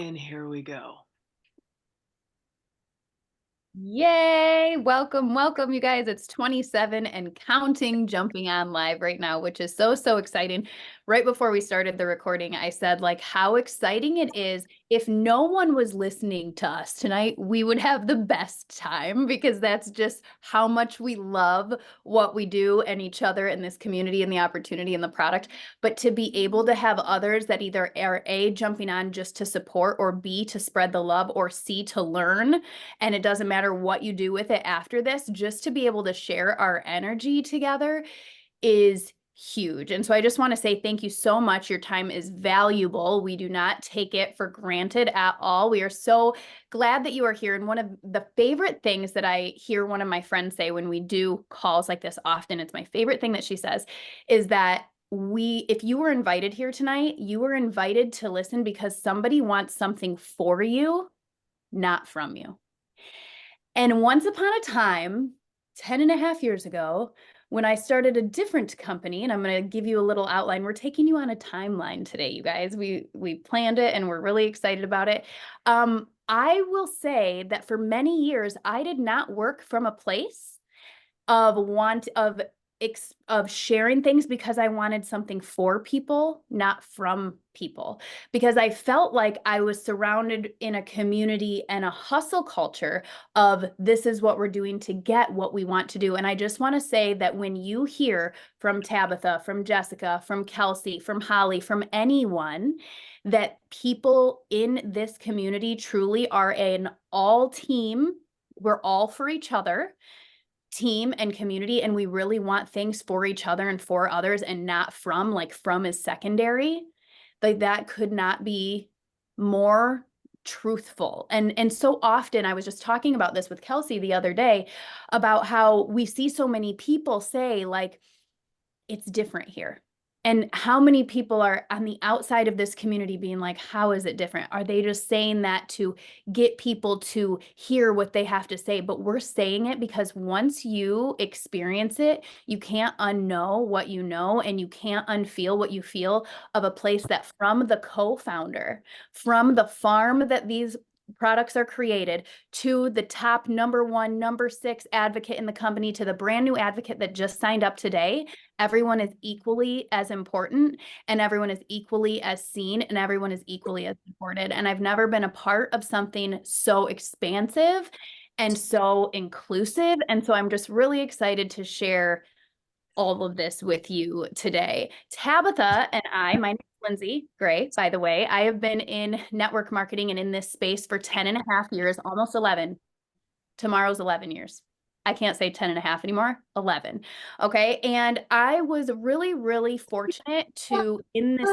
And here we go. Yay! Welcome, you guys. It's 27 and counting, jumping on live right now, which is so exciting. Right before we started the recording, I said, like, how exciting it is. If no one was listening to us tonight, we would have the best time because that's just how much we love what we do and each other in this community and the opportunity and the product. But to be able to have others that either are A, jumping on just to support, or B, to spread the love, or C, to learn, and it doesn't matter what you do with it after this, just to be able to share our energy together is huge. And so I just want to say thank you so much. Your time is valuable. We do not take it for granted at all. We are so glad that you are here. And one of the favorite things that I hear one of my friends say when we do calls like this often, it's my favorite thing that she says, is that if you were invited here tonight, you were invited to listen because somebody wants something for you, not from you. And once upon a time, 10 and a half years ago, when I started a different company, and I'm going to give you a little outline. We're taking you on a timeline today, you guys. We planned it and we're really excited about it. I will say that for many years, I did not work from a place of sharing things because I wanted something for people, not from people. Because I felt like I was surrounded in a community and a hustle culture of this is what we're doing to get what we want to do. And I just want to say that when you hear from Tabitha, from Jessica, from Kelsey, from Holly, from anyone, that people in this community truly are an all team, we're all for each other, team and community, and we really want things for each other and for others and not from, like, from is secondary, like that could not be more truthful. And so often, I was just talking about this with Kelsey the other day about how we see so many people say, like, it's different here. And how many people are on the outside of this community being like, how is it different? Are they just saying that to get people to hear what they have to say? But we're saying it because once you experience it, you can't unknow what you know, and you can't unfeel what you feel of a place that from the co-founder, from the farm that these products are created, to the top number 1, number 6 advocate in the company, to the brand new advocate that just signed up today, everyone is equally as important, and everyone is equally as seen, and everyone is equally as supported. And I've never been a part of something so expansive and so inclusive. And so I'm just really excited to share all of this with you today. Tabitha and my name is Lindsey Gray, by the way. I have been in network marketing and in this space for 10 and a half years, almost 11. Tomorrow's 11 years. I can't say 10 and a half anymore, 11. Okay. And I was really fortunate to, in this,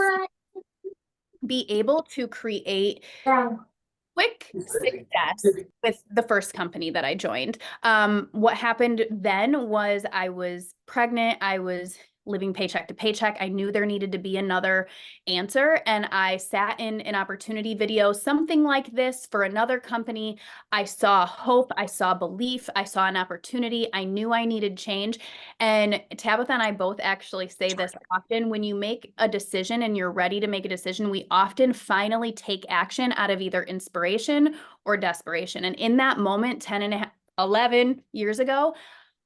be able to create quick success with the first company that I joined. What happened then was I was pregnant. I was living paycheck to paycheck. I knew there needed to be another answer. And I sat in an opportunity video, something like this for another company. I saw hope. I saw belief. I saw an opportunity. I knew I needed change. And Tabitha and I both actually say this often. When you make a decision and you're ready to make a decision, we often finally take action out of either inspiration or desperation. And in that moment, 10 and a half, 11 years ago,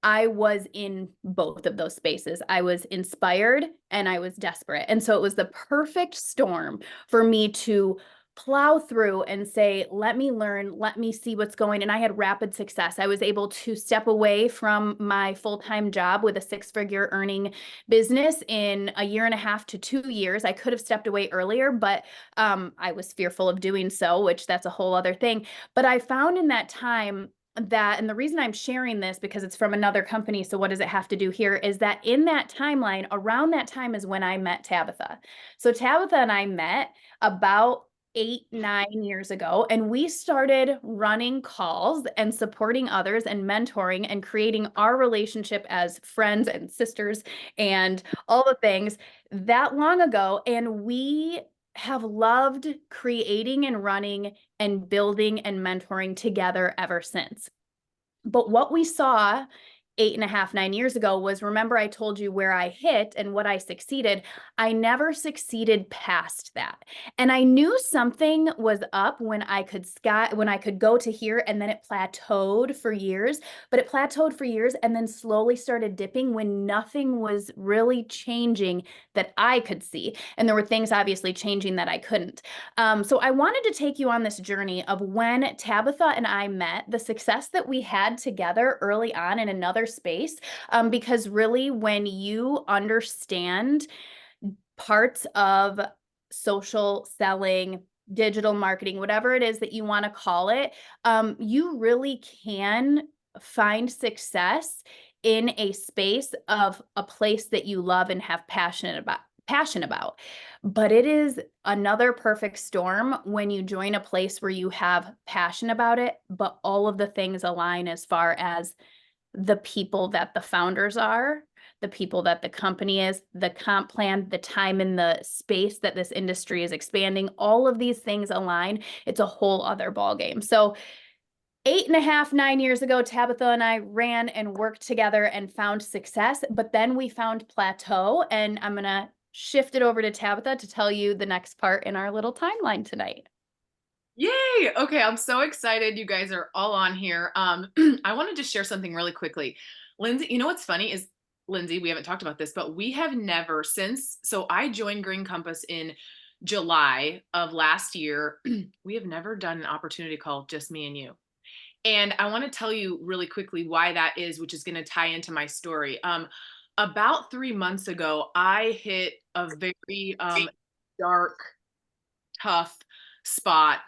I was in both of those spaces. I was inspired and I was desperate. And so it was the perfect storm for me to plow through and say, let me learn, let me see what's going. And I had rapid success. I was able to step away from my full-time job with a 6-figure earning business in a year and a half to 2 years. I could have stepped away earlier, but I was fearful of doing so, which that's a whole other thing. But I found in that time that, and the reason I'm sharing this because it's from another company, so what does it have to do here, is that in that timeline, around that time is when I met Tabitha. So Tabitha and I met about 8, 9 years ago, and we started running calls and supporting others and mentoring and creating our relationship as friends and sisters and all the things that long ago. And we have loved creating and running and building and mentoring together ever since. But what we saw 8.5, 9 years ago was, remember I told you where I hit and what I succeeded. I never succeeded past that. And I knew something was up when I could go to here, and then it plateaued for years, but it plateaued for years and then slowly started dipping when nothing was really changing that I could see. And there were things obviously changing that I couldn't. So I wanted to take you on this journey of when Tabitha and I met, the success that we had together early on in another space, because really when you understand parts of social selling, digital marketing, whatever it is that you want to call it, you really can find success in a space of a place that you love and have passion about. But it is another perfect storm when you join a place where you have passion about it, but all of the things align as far as the people that the founders are, the people that the company is, the comp plan, the time in the space that this industry is expanding. All of these things align. It's a whole other ballgame. So 8.5, 9 years ago, Tabitha and I ran and worked together and found success, but then we found plateau, and I'm going to shift it over to Tabitha to tell you the next part in our little timeline tonight. Yay! Okay, I'm so excited you guys are all on here. I wanted to share something really quickly. Lindsay, you know what's funny is, Lindsay, we haven't talked about this, but we have never so I joined Green Compass in July of last year. We have never done an opportunity call, just me and you. And I want to tell you really quickly why that is, which is going to tie into my story. About 3 months ago, I hit a very dark, tough spot,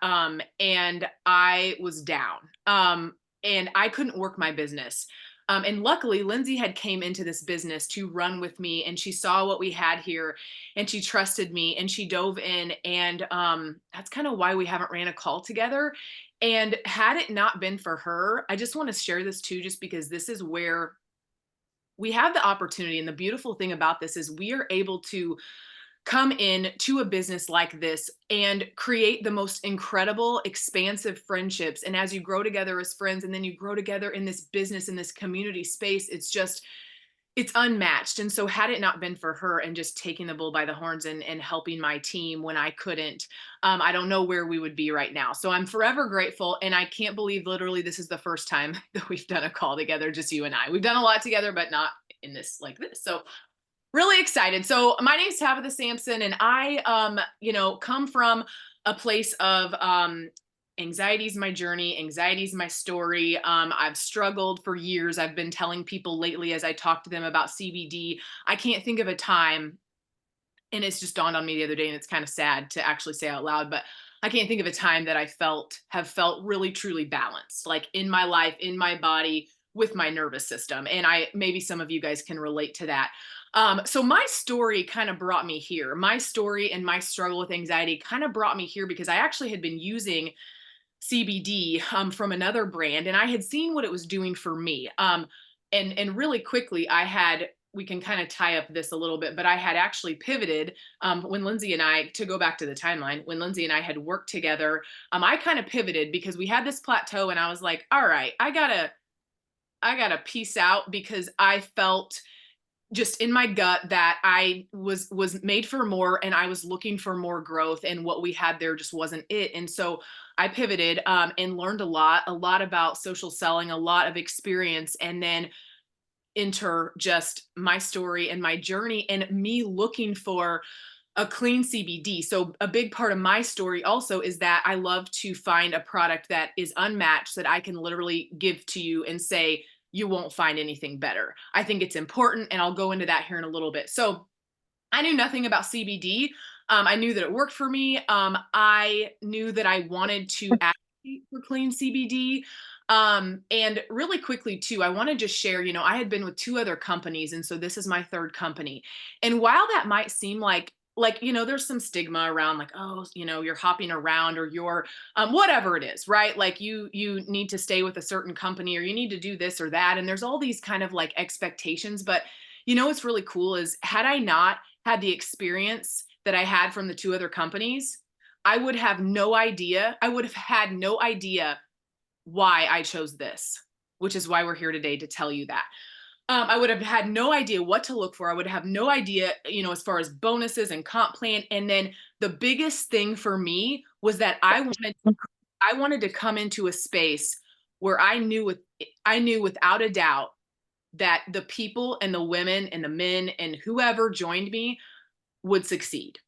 and I was down, and I couldn't work my business. And luckily Lindsay had came into this business to run with me, and she saw what we had here, and she trusted me, and she dove in, and that's kind of why we haven't ran a call together. And had it not been for her, I just want to share this too, just because this is where we have the opportunity. And the beautiful thing about this is we are able to come in to a business like this and create the most incredible, expansive friendships. And as you grow together as friends, and then you grow together in this business, in this community space, it's unmatched. And so had it not been for her and just taking the bull by the horns and helping my team when I couldn't, I don't know where we would be right now. So I'm forever grateful. And I can't believe literally this is the first time that we've done a call together, just you and I. We've done a lot together, but not in this like this. So really excited. So my name is Tabitha Sampson, and I, come from a place of anxiety is my journey. Anxiety is my story. I've struggled for years. I've been telling people lately as I talk to them about CBD. I can't think of a time, and it's just dawned on me the other day, and it's kind of sad to actually say out loud, but I can't think of a time that have felt really truly balanced, like in my life, in my body, with my nervous system. And maybe some of you guys can relate to that. So my story kind of brought me here. My story and my struggle with anxiety kind of brought me here because I actually had been using CBD from another brand, and I had seen what it was doing for me. And really quickly, we can kind of tie up this a little bit, but I had actually pivoted when Lindsay and I, to go back to the timeline, when Lindsay and I had worked together, I kind of pivoted because we had this plateau, and I was like, all right, I gotta peace out, because I felt just in my gut that I was made for more, and I was looking for more growth, and what we had there just wasn't it. And so I pivoted and learned a lot about social selling, a lot of experience, and then enter just my story and my journey and me looking for a clean CBD. So a big part of my story also is that I love to find a product that is unmatched, that I can literally give to you and say, you won't find anything better. I think it's important, and I'll go into that here in a little bit. So I knew nothing about CBD. I knew that it worked for me. I knew that I wanted to advocate for clean CBD. And really quickly too, I want to just share, I had been with two other companies, and so this is my third company. And while that might seem like, there's some stigma around, like, oh, you're hopping around, or you're whatever it is, right? Like you need to stay with a certain company, or you need to do this or that. And there's all these kind of like expectations. But what's really cool is, had I not had the experience that I had from the two other companies, I would have no idea. I would have had no idea why I chose this, which is why we're here today to tell you that. I would have had no idea what to look for. I would have no idea, as far as bonuses and comp plan. And then the biggest thing for me was that I wanted to come into a space where I knew without a doubt that the people and the women and the men and whoever joined me would succeed.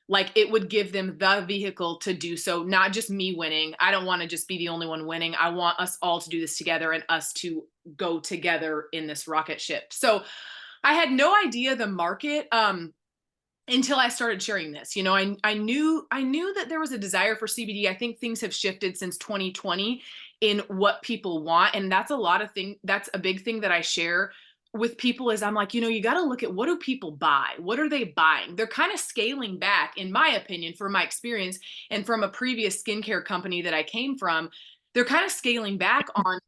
Like, it would give them the vehicle to do so, not just me winning. I don't want to just be the only one winning. I want us all to do this together and us to go together in this rocket ship. So I had no idea the market. Until I started sharing this. I knew that there was a desire for CBD. I think things have shifted since 2020 in what people want, and that's a big thing that I share with people is I'm like, you got to look at what do people buy? What are they buying? They're kind of scaling back, in my opinion, from my experience and from a previous skincare company that I came from. They're kind of scaling back on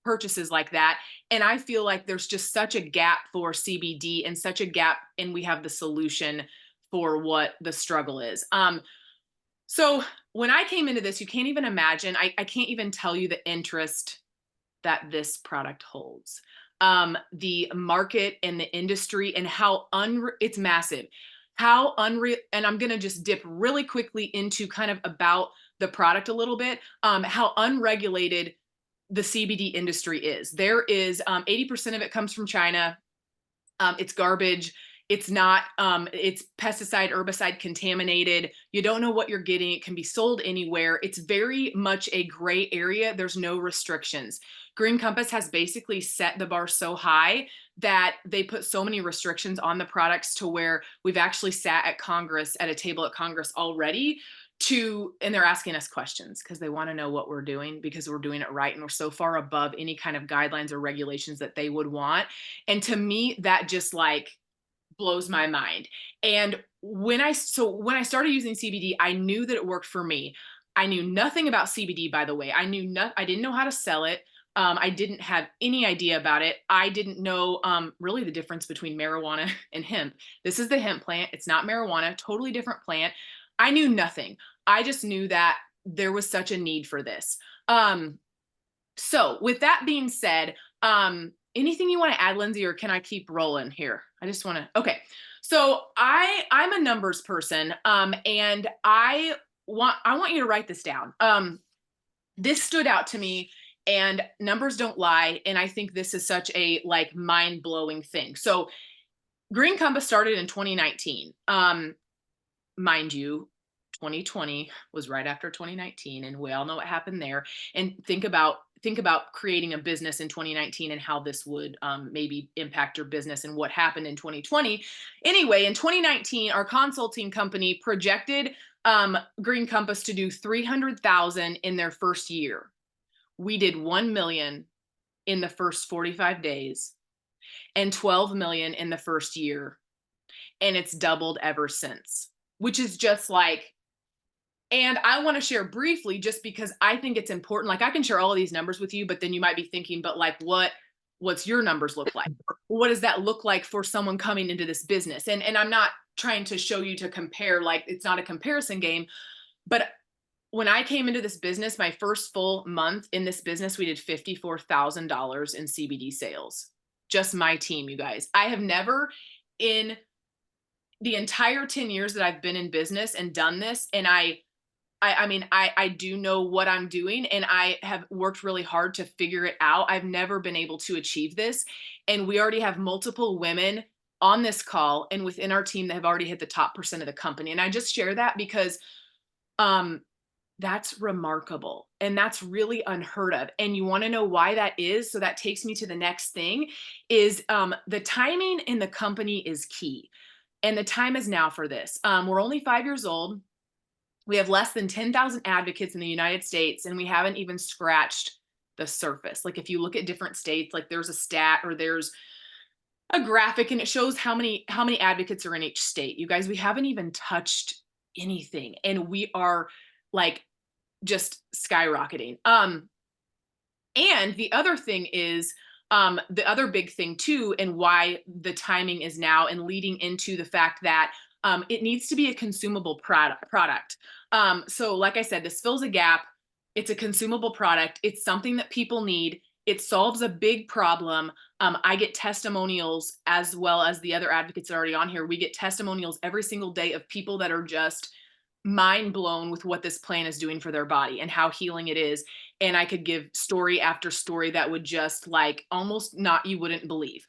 purchases like that. And I feel like there's just such a gap for CBD and such a gap, and we have the solution for what the struggle is. So when I came into this, you can't even imagine, I can't even tell you the interest that this product holds. The market and the industry and how it's massive. How unreal, and I'm gonna just dip really quickly into kind of about the product a little bit, how unregulated the CBD industry is. There is 80% of it comes from China. It's garbage. It's not, it's pesticide, herbicide contaminated. You don't know what you're getting. It can be sold anywhere. It's very much a gray area. There's no restrictions. Green Compass has basically set the bar so high that they put so many restrictions on the products to where we've actually sat at Congress, at a table at Congress already and they're asking us questions because they want to know what we're doing because we're doing it right. And we're so far above any kind of guidelines or regulations that they would want. And to me, that just like blows my mind. And when I started using CBD, I knew that it worked for me. I knew nothing about CBD, by the way. I didn't know how to sell it. I didn't have any idea about it. I didn't know really the difference between marijuana and hemp. This is the hemp plant. It's not marijuana, totally different plant. I knew nothing. I just knew that there was such a need for this. So with that being said, anything you want to add, Lindsey, or can I keep rolling here? I just want to, okay. So I'm a numbers person, and I want you to write this down. This stood out to me, and numbers don't lie. And I think this is such a like mind blowing thing. So Green Compass started in 2019. Mind you, 2020 was right after 2019, and we all know what happened there. And think about creating a business in 2019 and how this would maybe impact your business and what happened in 2020. Anyway, in 2019, our consulting company projected Green Compass to do 300,000 in their first year. We did 1 million in the first 45 days and 12 million in the first year, and it's doubled ever since, which is just like, and I want to share briefly just because I think it's important. Like, I can share all of these numbers with you, but then you might be thinking, but like, what's your numbers look like? What does that look like for someone coming into this business? And I'm not trying to show you to compare, like it's not a comparison game, but when I came into this business, my first full month in this business, we did $54,000 in CBD sales. Just my team, you guys. I have never in the entire 10 years that I've been in business and done this, and I do know what I'm doing, and I have worked really hard to figure it out. I've never been able to achieve this. And we already have multiple women on this call and within our team that have already hit the top percent of the company. And I just share that because um, that's remarkable and that's really unheard of. And you want to know why that is? So that takes me to the next thing is the timing in the company is key. And the time is now for this. We're only 5 years old. We have less than 10,000 advocates in the United States, and we haven't even scratched the surface. Like, if you look at different states, like there's a stat or there's a graphic and it shows how many advocates are in each state. You guys, we haven't even touched anything, and we are like just skyrocketing. And the other thing is, the other big thing too, and why the timing is now and leading into the fact that it needs to be a consumable product. So like I said, this fills a gap. It's a consumable product. It's something that people need. It solves a big problem. I get testimonials as well as the other advocates that are already on here. We get testimonials every single day of people that are just mind blown with what this plan is doing for their body and how healing it is. And I could give story after story that would just like almost not you wouldn't believe,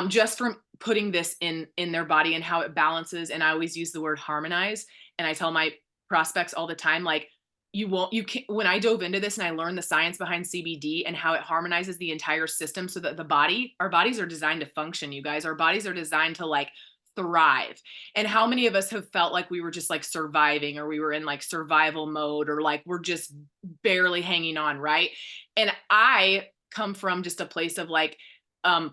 just from putting this in their body and how it balances. And I always use the word harmonize. And I tell my prospects all the time, like, you can when I dove into this and I learned the science behind CBD and how it harmonizes the entire system so that our bodies are designed to function, you guys. Our bodies are designed to like thrive. And how many of us have felt like we were just like surviving, or we were in like survival mode, or like we're just barely hanging on, right? And I come from just a place of like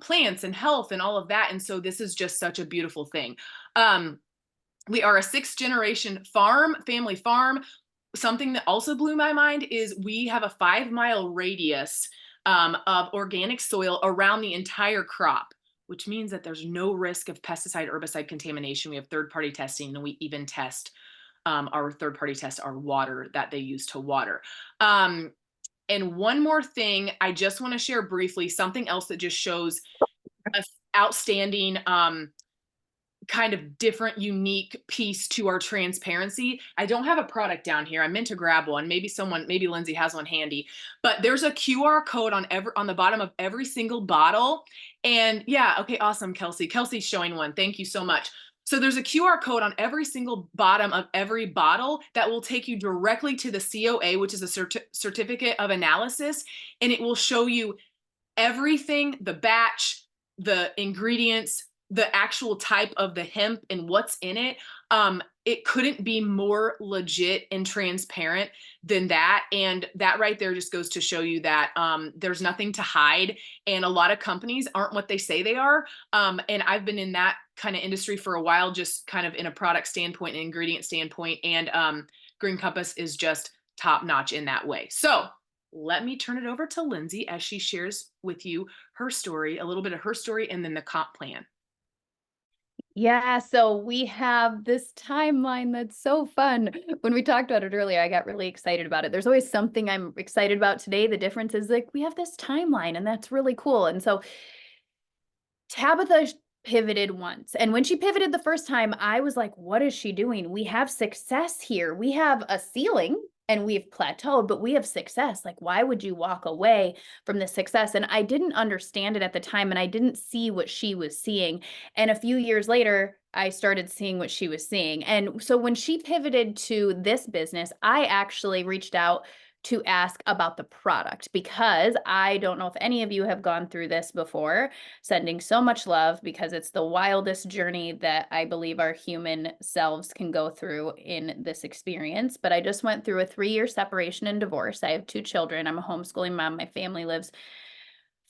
plants and health and all of that. And so this is just such a beautiful thing. Um, we are a sixth generation family farm. Something that also blew my mind is we have a 5 mile radius of organic soil around the entire crop, which means that there's no risk of pesticide, herbicide contamination. We have third party testing, and we even test our third party test our water that they use to water. And one more thing, I just want to share briefly something else that just shows a outstanding kind of different, unique piece to our transparency. I don't have a product down here. I meant to grab one. Maybe Lindsay has one handy. But there's a QR code on the bottom of every single bottle. And yeah, okay, awesome, Kelsey. Kelsey's showing one. Thank you so much. So there's a QR code on every single bottom of every bottle that will take you directly to the COA, which is a certificate of analysis, and it will show you everything, the batch, the ingredients, the actual type of the hemp and what's in it. It couldn't be more legit and transparent than that. And that right there just goes to show you that there's nothing to hide. And a lot of companies aren't what they say they are. And I've been in that kind of industry for a while, just kind of in a product standpoint, and ingredient standpoint. And Green Compass is just top notch in that way. So let me turn it over to Lindsay as she shares with you her story, a little bit of her story, and then the comp plan. Yeah, so we have this timeline that's so fun. When we talked about it earlier, I got really excited about it. There's always something I'm excited about today. The difference is like we have this timeline and that's really cool. And so Tabitha pivoted once. And when she pivoted the first time, I was like, what is she doing? We have success here. We have a ceiling and we've plateaued, but we have success. Like, why would you walk away from this success? And I didn't understand it at the time, and I didn't see what she was seeing. And a few years later, I started seeing what she was seeing. And so when she pivoted to this business, I actually reached out to ask about the product because I don't know if any of you have gone through this before. Sending so much love because it's the wildest journey that I believe our human selves can go through in this experience. But I just went through a 3-year separation and divorce. I have 2 children. I'm a homeschooling mom. My family lives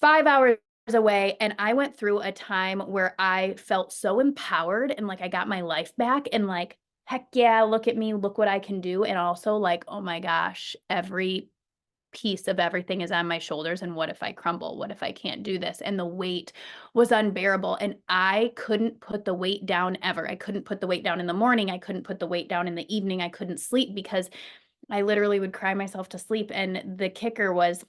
5 hours away. And I went through a time where I felt so empowered and like I got my life back and like, heck yeah, look at me, look what I can do. And also like, oh my gosh, every piece of everything is on my shoulders. And what if I crumble? What if I can't do this? And the weight was unbearable. And I couldn't put the weight down ever. I couldn't put the weight down in the morning. I couldn't put the weight down in the evening. I couldn't sleep because I literally would cry myself to sleep. And the kicker was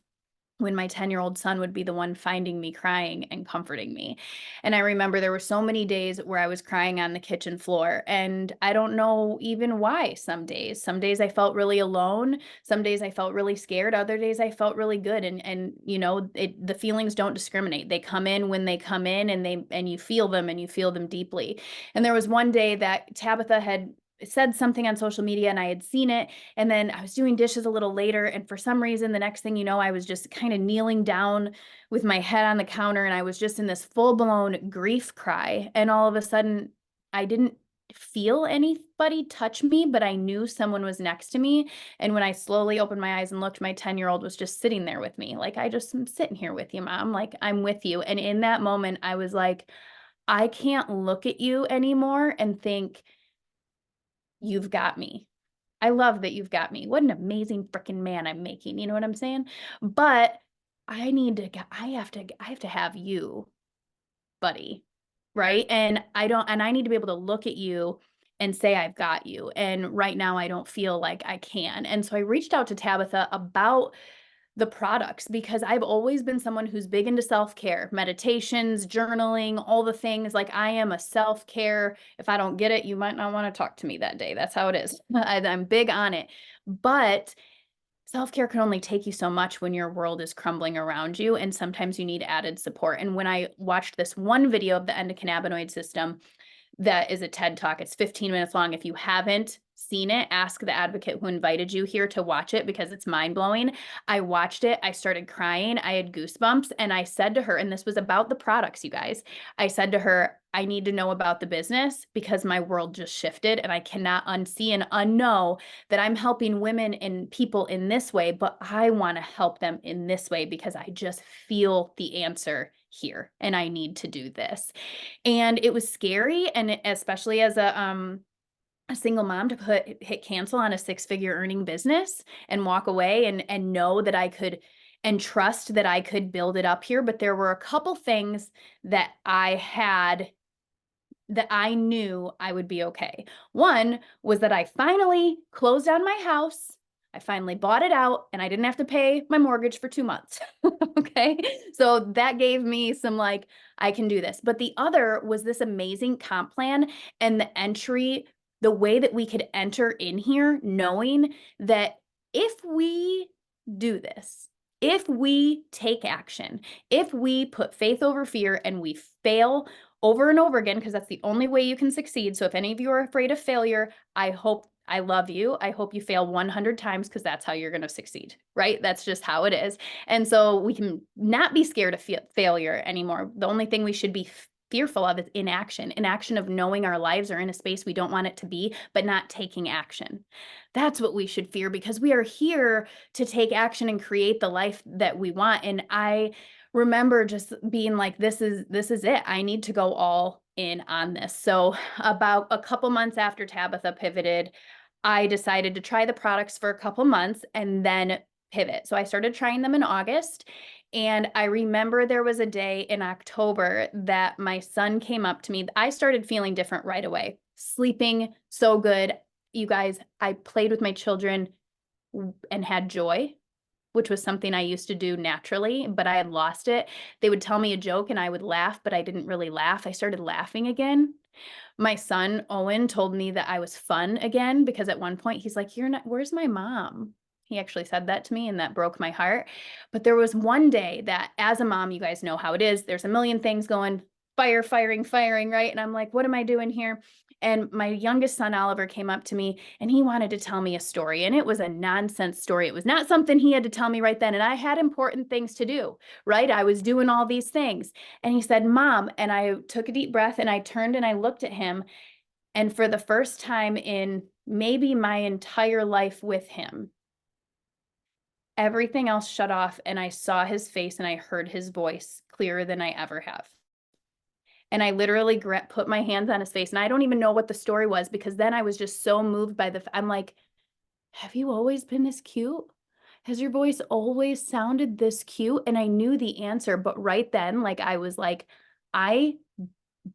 when my 10-year-old son would be the one finding me crying and comforting me. And I remember there were so many days where I was crying on the kitchen floor, and I don't know even why some days. Some days I felt really alone, some days I felt really scared, other days I felt really good. And you know, the feelings don't discriminate. They come in when they come in, and you feel them, and you feel them deeply. And there was one day that Tabitha had said something on social media and I had seen it, and then I was doing dishes a little later, and for some reason the next thing you know I was just kind of kneeling down with my head on the counter, and I was just in this full-blown grief cry. And all of a sudden I didn't feel anybody touch me, but I knew someone was next to me. And when I slowly opened my eyes and looked, my 10-year-old was just sitting there with me. Like, I just am sitting here with you, mom. Like, I'm with you. And in that moment I was like, I can't look at you anymore and think you've got me. I love that you've got me. What an amazing freaking man I'm making. You know what I'm saying? But I have to have you, buddy. Right? And I need to be able to look at you and say I've got you. And right now I don't feel like I can. And so I reached out to Tabitha about The products, because I've always been someone who's big into self-care, meditations, journaling, all the things. Like, I am a self-care. If I don't get it, you might not want to talk to me that day. That's how it is. I'm big on it. But self-care can only take you so much when your world is crumbling around you, and sometimes you need added support. And when I watched this one video of the endocannabinoid system, that is a TED Talk. It's 15 minutes long. If you haven't seen it, ask the advocate who invited you here to watch it because it's mind blowing. I watched it. I started crying. I had goosebumps. And I said to her, and this was about the products, you guys. I said to her, I need to know about the business because my world just shifted and I cannot unsee and unknow that I'm helping women and people in this way, but I want to help them in this way because I just feel the answer here and I need to do this. And it was scary, and especially as a single mom to hit cancel on a six-figure earning business and walk away and know that I could and trust that I could build it up here. But there were a couple things that I had that I knew I would be okay. One was that I finally closed on my house. I finally bought it out and I didn't have to pay my mortgage for 2 months. Okay. So that gave me some like, I can do this. But the other was this amazing comp plan and the entry, the way that we could enter in here, knowing that if we do this, if we take action, if we put faith over fear and we fail over and over again, because that's the only way you can succeed. So if any of you are afraid of failure, I love you. I hope you fail 100 times because that's how you're going to succeed, right? That's just how it is. And so we can not be scared of failure anymore. The only thing we should be fearful of is inaction of knowing our lives are in a space we don't want it to be, but not taking action. That's what we should fear because we are here to take action and create the life that we want. And I remember just being like, this is it. I need to go all in on this. So about a couple months after Tabitha pivoted, I decided to try the products for a couple months and then pivot. So I started trying them in August. And I remember there was a day in October that my son came up to me. I started feeling different right away, sleeping so good. You guys, I played with my children and had joy, which was something I used to do naturally, but I had lost it. They would tell me a joke and I would laugh, but I didn't really laugh. I started laughing again. My son, Owen, told me that I was fun again because at one point he's like, "You're not, where's my mom?" He actually said that to me and that broke my heart. But there was one day that as a mom, you guys know how it is. There's a million things going, firing, right? And I'm like, what am I doing here? And my youngest son, Oliver, came up to me and he wanted to tell me a story. And it was a nonsense story. It was not something he had to tell me right then. And I had important things to do, right? I was doing all these things. And he said, "Mom," and I took a deep breath and I turned and I looked at him. And for the first time in maybe my entire life with him, everything else shut off and I saw his face and I heard his voice clearer than I ever have. And I literally put my hands on his face, and I don't even know what the story was because then I was just so moved by I'm like, "Have you always been this cute? Has your voice always sounded this cute?" And I knew the answer, but right then, like, I was like, "I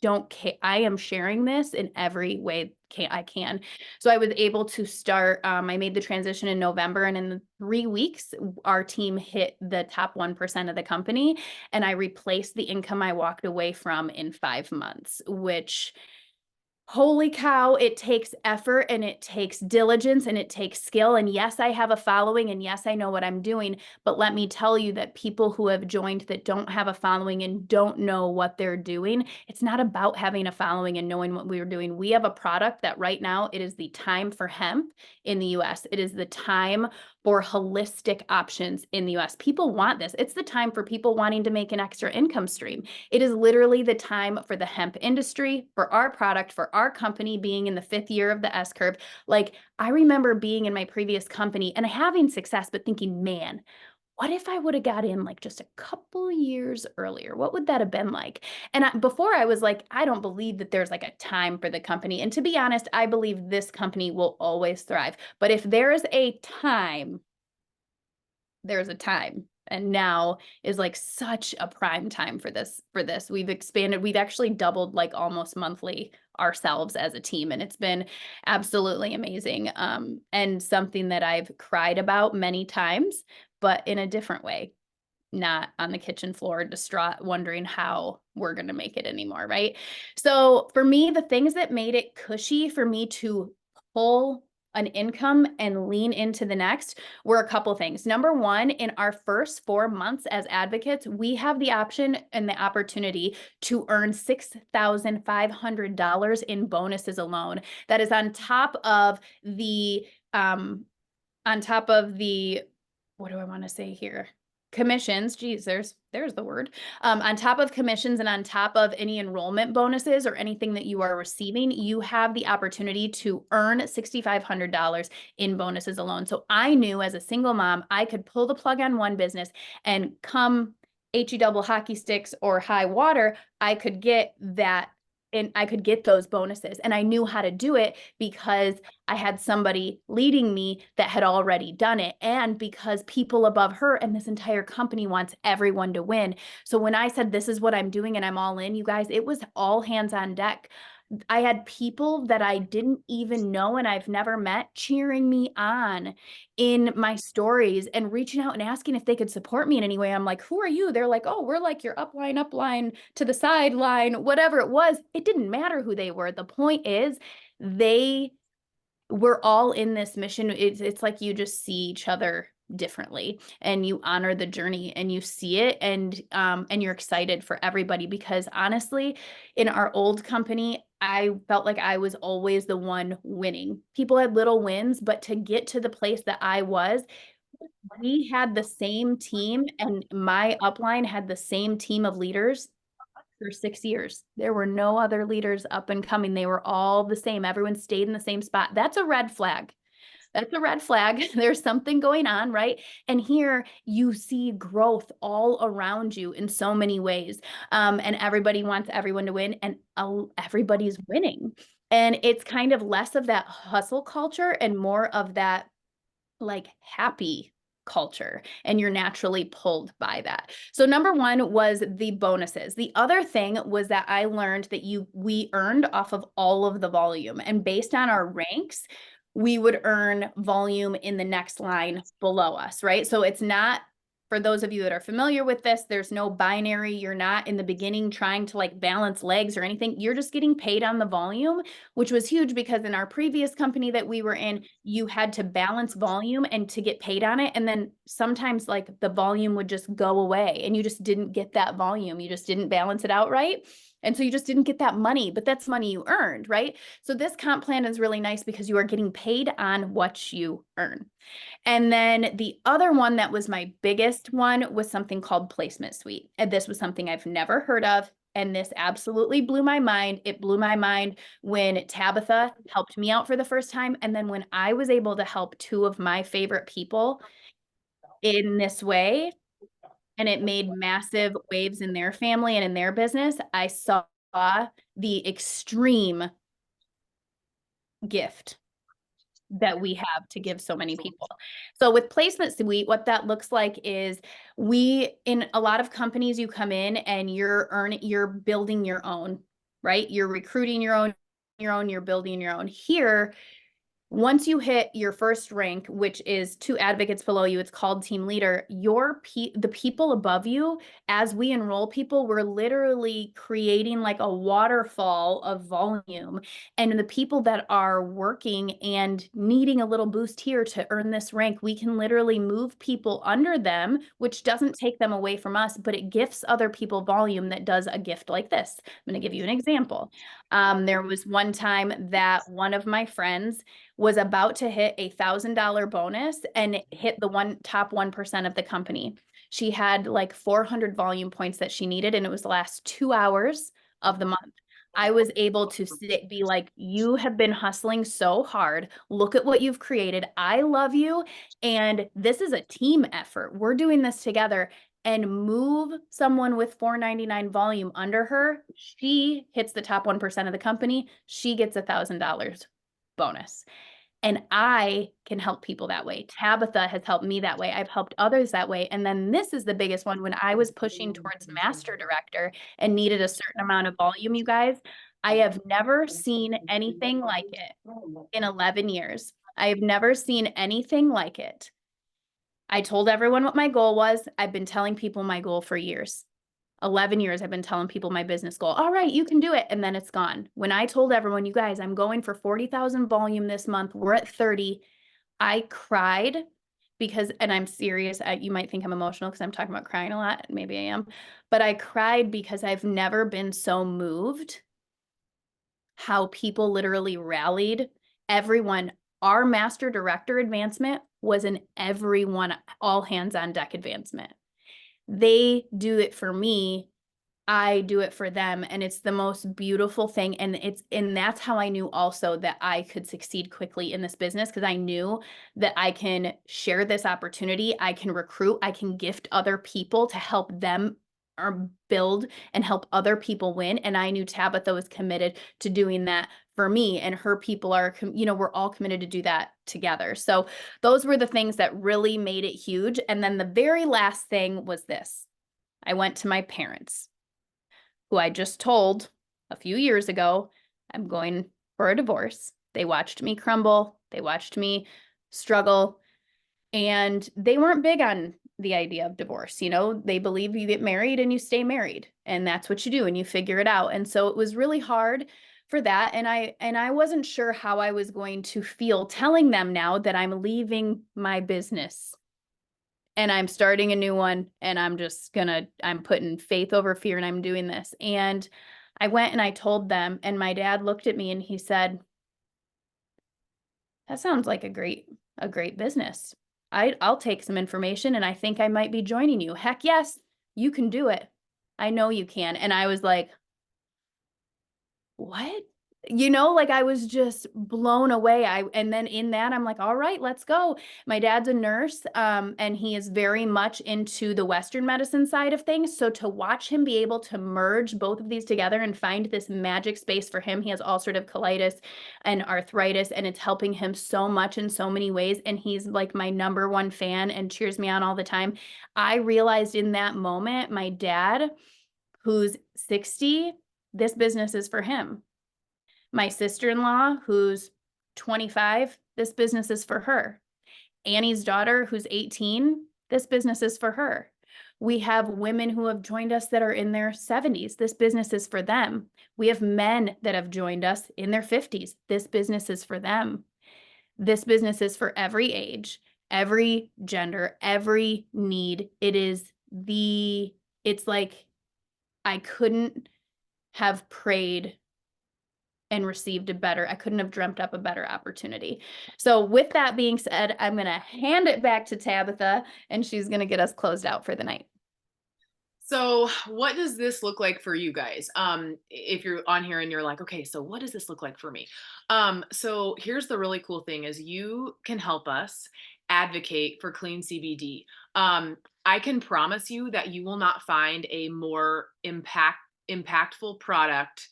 don't care. I am sharing this in every way I can." So I was able to start. I made the transition in November, and in 3 weeks, our team hit the top 1% of the company, and I replaced the income I walked away from in 5 months, which holy cow, it takes effort and it takes diligence and it takes skill. And yes, I have a following and yes, I know what I'm doing. But let me tell you that people who have joined that don't have a following and don't know what they're doing, it's not about having a following and knowing what we are doing. We have a product that right now it is the time for hemp in the US. It is the time for holistic options in the US. People want this. It's the time for people wanting to make an extra income stream. It is literally the time for the hemp industry, for our product, for our company being in the 5th year of the S curve. Like, I remember being in my previous company and having success, but thinking, man, what if I would have got in like just a couple years earlier? What would that have been like? And before I was like, I don't believe that there's like a time for the company. And to be honest, I believe this company will always thrive. But if there is a time, there's a time. And now is like such a prime time for this. We've expanded, we've actually doubled like almost monthly ourselves as a team, and it's been absolutely amazing. And something that I've cried about many times, but in a different way, not on the kitchen floor, distraught, wondering how we're going to make it anymore, right? So for me, the things that made it cushy for me to pull an income and lean into the next were a couple things. Number one, in our first 4 months as advocates, we have the option and the opportunity to earn $6,500 in bonuses alone. That is on top of the, what do I want to say here? Commissions. Geez, there's the word. On top of commissions and on top of any enrollment bonuses or anything that you are receiving, you have the opportunity to earn $6,500 in bonuses alone. So I knew as a single mom, I could pull the plug on one business, and come HE double hockey sticks or high water, I could get that, and I could get those bonuses. And I knew how to do it because I had somebody leading me that had already done it, and because people above her and this entire company wants everyone to win. So when I said, this is what I'm doing and I'm all in, you guys, it was all hands on deck. I had people that I didn't even know and I've never met cheering me on in my stories and reaching out and asking if they could support me in any way. I'm like, who are you? They're like, oh, we're like your upline to the sideline, whatever it was. It didn't matter who they were. The point is, we're all in this mission. It's like you just see each other differently, and you honor the journey, and you see it, and you're excited for everybody, because honestly, in our old company, I felt like I was always the one winning. People had little wins, but to get to the place that I was, we had the same team, and my upline had the same team of leaders for 6 years. There were no other leaders up and coming. They were all the same. Everyone stayed in the same spot. That's a red flag. That's a red flag. There's something going on, right? And here you see growth all around you in so many ways. And everybody wants everyone to win, and everybody's winning. And it's kind of less of that hustle culture and more of that like happy culture, and you're naturally pulled by that. So number one was the bonuses. The other thing was that I learned that we earned off of all of the volume, and based on our ranks, we would earn volume in the next line below us, right? So it's not, for those of you that are familiar with this, there's no binary. You're not in the beginning trying to like balance legs or anything. You're just getting paid on the volume, which was huge because in our previous company that we were in, you had to balance volume and to get paid on it. And then sometimes like the volume would just go away and you just didn't get that volume. You just didn't balance it out right. And so you just didn't get that money, but that's money you earned, right? So this comp plan is really nice because you are getting paid on what you earn. And then the other one that was my biggest one was something called Placement Suite. And this was something I've never heard of. And this absolutely blew my mind. It blew my mind when Tabitha helped me out for the first time. And then when I was able to help two of my favorite people in this way, and it made massive waves in their family and in their business, I saw the extreme gift that we have to give so many people. So with Placement Suite, what that looks like is in a lot of companies, you come in and you're building your own, right? You're recruiting your own, you're building your own. Here, once you hit your first rank, which is two advocates below you, it's called team leader, the people above you, as we enroll people, we're literally creating like a waterfall of volume. And the people that are working and needing a little boost here to earn this rank, we can literally move people under them, which doesn't take them away from us, but it gifts other people volume that does a gift like this. I'm going to give you an example. There was one time that one of my friends was about to hit $1,000 bonus and hit the top 1% of the company. She had like 400 volume points that she needed, and it was the last 2 hours of the month. I was able to be like, you have been hustling so hard. Look at what you've created. I love you. And this is a team effort. We're doing this together. And move someone with 499 volume under her. She hits the top 1% of the company. She gets $1,000 bonus. And I can help people that way. Tabitha has helped me that way. I've helped others that way. And then this is the biggest one. When I was pushing towards master director and needed a certain amount of volume, you guys, I have never seen anything like it in 11 years. I have never seen anything like it. I told everyone what my goal was. I've been telling people my goal for years. 11 years I've been telling people my business goal. All right, you can do it. And then it's gone. When I told everyone, you guys, I'm going for 40,000 volume this month. We're at 30. I cried because, and I'm serious. You might think I'm emotional because I'm talking about crying a lot. Maybe I am. But I cried because I've never been so moved how people literally rallied. Everyone, our master director advancement was an everyone, all hands on deck advancement. They do it for me, I do it for them, and it's the most beautiful thing. And that's how I knew also that I could succeed quickly in this business, because I knew that I can share this opportunity, I can recruit, I can gift other people to help them or build and help other people win. And I knew Tabitha was committed to doing that for me, and her people are, we're all committed to do that together. So those were the things that really made it huge. And then the very last thing was this. I went to my parents, who I just told a few years ago, I'm going for a divorce. They watched me crumble. They watched me struggle. And they weren't big on the idea of divorce. They believe you get married and you stay married, and that's what you do, and you figure it out. And so it was really hard for that. And I wasn't sure how I was going to feel telling them now that I'm leaving my business and I'm starting a new one, and I'm putting faith over fear, and I'm doing this. And I went and I told them, and my dad looked at me and he said, that sounds like a great business. I'll take some information, and I think I might be joining you. Heck yes, you can do it. I know you can. And I was like, what? Like I was just blown away. And then in that, I'm like, all right, let's go. My dad's a nurse, and he is very much into the Western medicine side of things. So to watch him be able to merge both of these together and find this magic space for him, he has ulcerative colitis and arthritis, and it's helping him so much in so many ways. And he's like my number one fan and cheers me on all the time. I realized in that moment, my dad, who's 60, this business is for him. My sister-in-law, who's 25, this business is for her. Annie's daughter, who's 18, this business is for her. We have women who have joined us that are in their 70s. This business is for them. We have men that have joined us in their 50s. This business is for them. This business is for every age, every gender, every need. It's like I couldn't have prayed and received I couldn't have dreamt up a better opportunity. So with that being said, I'm going to hand it back to Tabitha, and she's going to get us closed out for the night. So, what does this look like for you guys? If you're on here and you're like, okay, so what does this look like for me? So here's the really cool thing is you can help us advocate for clean CBD. I can promise you that you will not find a more impactful product.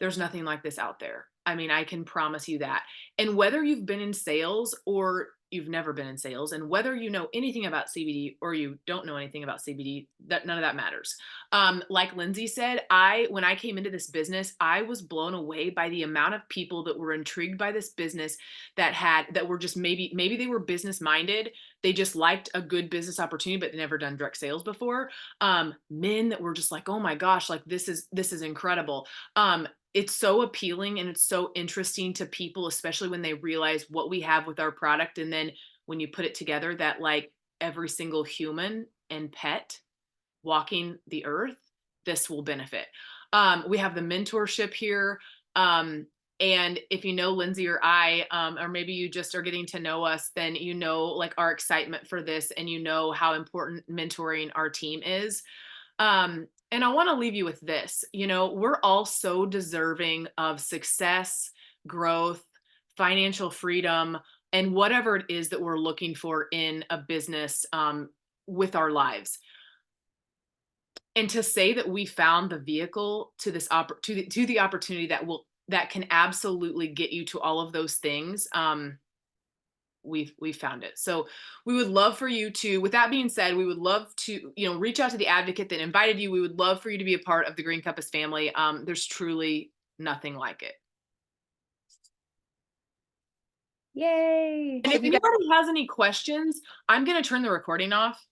There's nothing like this out there. I mean, I can promise you that. And whether you've been in sales or you've never been in sales, and whether you know anything about CBD or you don't know anything about CBD, that none of that matters. Like Lindsey said, when I came into this business, I was blown away by the amount of people that were intrigued by this business, that were just maybe they were business minded. They just liked a good business opportunity, but they never done direct sales before. Men that were just like, oh my gosh, like this is incredible. It's so appealing and it's so interesting to people, especially when they realize what we have with our product. And then when you put it together, that like every single human and pet walking the earth, this will benefit. We have the mentorship here. And if you know Lindsey or I, or maybe you just are getting to know us, then you know like our excitement for this, and you know how important mentoring our team is. And I want to leave you with this. We're all so deserving of success, growth, financial freedom, and whatever it is that we're looking for in a business, with our lives. And to say that we found the vehicle to the opportunity that can absolutely get you to all of those things. we've found it. So we would love for you to, with that being said, we would love to, reach out to the advocate that invited you. We would love for you to be a part of the Green Compass family. There's truly nothing like it. Yay. And if Have you guys anybody has any questions, I'm going to turn the recording off.